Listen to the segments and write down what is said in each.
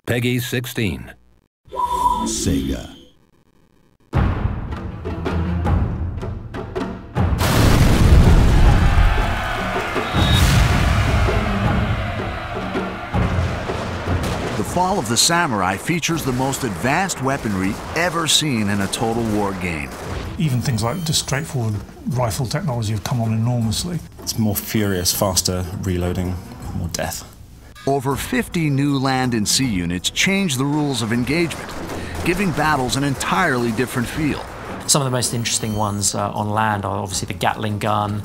Peggy 16. Sega. The Fall of the Samurai features the most advanced weaponry ever seen in a Total War game. Even things like just straightforward rifle technology have come on enormously. It's more furious, faster reloading, more death. Over 50 new land and sea units change the rules of engagement, giving battles an entirely different feel. Some of the most interesting ones on land are obviously the Gatling gun,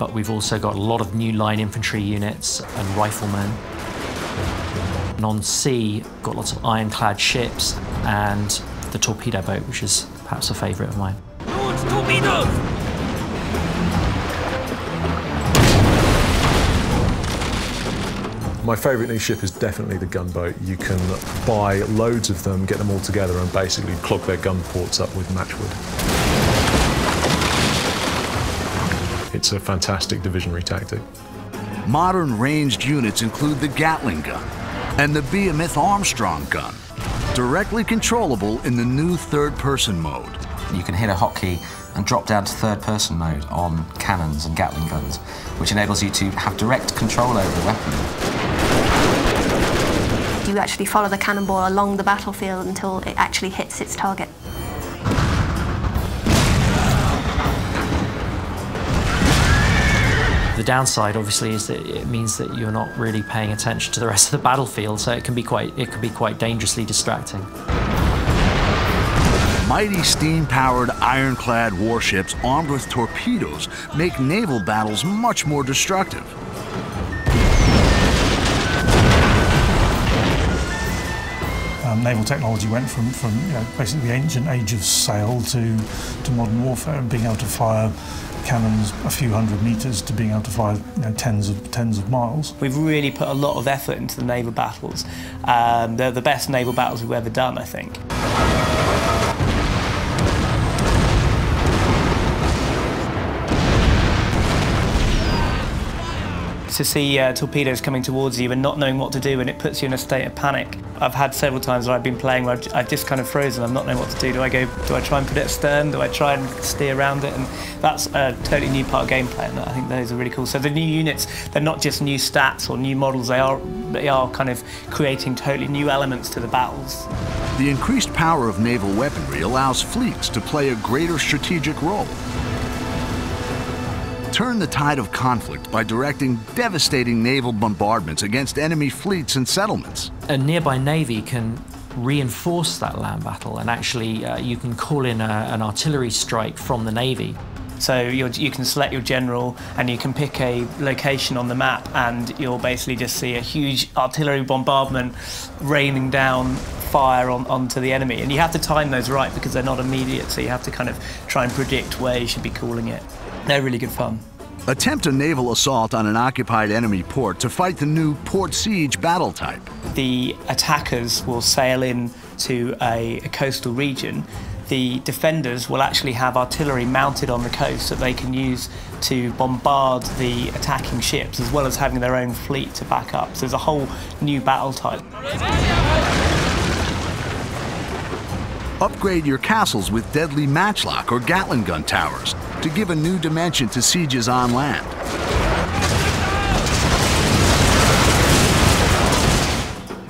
but we've also got a lot of new line infantry units and riflemen. And on sea, got lots of ironclad ships and the torpedo boat, which is perhaps a favourite of mine. Launch torpedoes! My favourite new ship is definitely the gunboat. You can buy loads of them, get them all together and basically clog their gun ports up with matchwood. It's a fantastic divisionary tactic. Modern ranged units include the Gatling gun and the Behemoth Armstrong gun, directly controllable in the new third-person mode. You can hit a hotkey and drop down to third-person mode on cannons and Gatling guns, which enables you to have direct control over the weapon. You actually follow the cannonball along the battlefield until it actually hits its target. The downside, obviously, is that it means that you're not really paying attention to the rest of the battlefield, so it can be quite dangerously distracting. Mighty steam-powered ironclad warships armed with torpedoes make naval battles much more destructive. Naval technology went from basically the ancient age of sail to modern warfare, and being able to fire cannons a few hundred metres to being able to fire tens of miles. We've really put a lot of effort into the naval battles. They're the best naval battles we've ever done, I think. To see torpedoes coming towards you and not knowing what to do, and it puts you in a state of panic. I've had several times where I've been playing where I've just kind of frozen. I'm not knowing what to do. Do I try and put it astern? Do I try and steer around it? And that's a totally new part of gameplay, and I think those are really cool. So the new units, they're not just new stats or new models. They are kind of creating totally new elements to the battles. The increased power of naval weaponry allows fleets to play a greater strategic role. Turn the tide of conflict by directing devastating naval bombardments against enemy fleets and settlements. A nearby navy can reinforce that land battle, and actually you can call in an artillery strike from the navy. So you can select your general and you can pick a location on the map, and you'll basically just see a huge artillery bombardment raining down fire onto the enemy. And you have to time those right because they're not immediate, so you have to kind of try and predict where you should be calling it. They're really good fun. Attempt a naval assault on an occupied enemy port to fight the new port siege battle type. The attackers will sail in to a coastal region. The defenders will actually have artillery mounted on the coast that they can use to bombard the attacking ships, as well as having their own fleet to back up. So there's a whole new battle type. Upgrade your castles with deadly matchlock or Gatling gun towers to give a new dimension to sieges on land.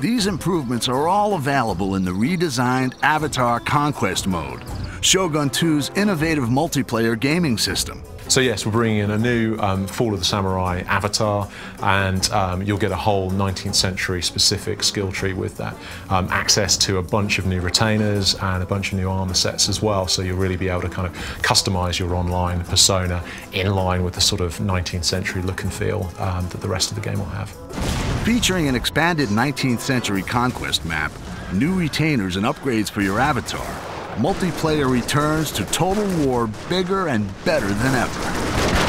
These improvements are all available in the redesigned Avatar Conquest mode, Shogun 2's innovative multiplayer gaming system. So yes, we're bringing in a new Fall of the Samurai avatar, and you'll get a whole 19th century specific skill tree with that. Access to a bunch of new retainers and a bunch of new armor sets as well, so you'll really be able to kind of customize your online persona in line with the sort of 19th century look and feel that the rest of the game will have. Featuring an expanded 19th century conquest map, new retainers and upgrades for your avatar, multiplayer returns to Total War bigger and better than ever.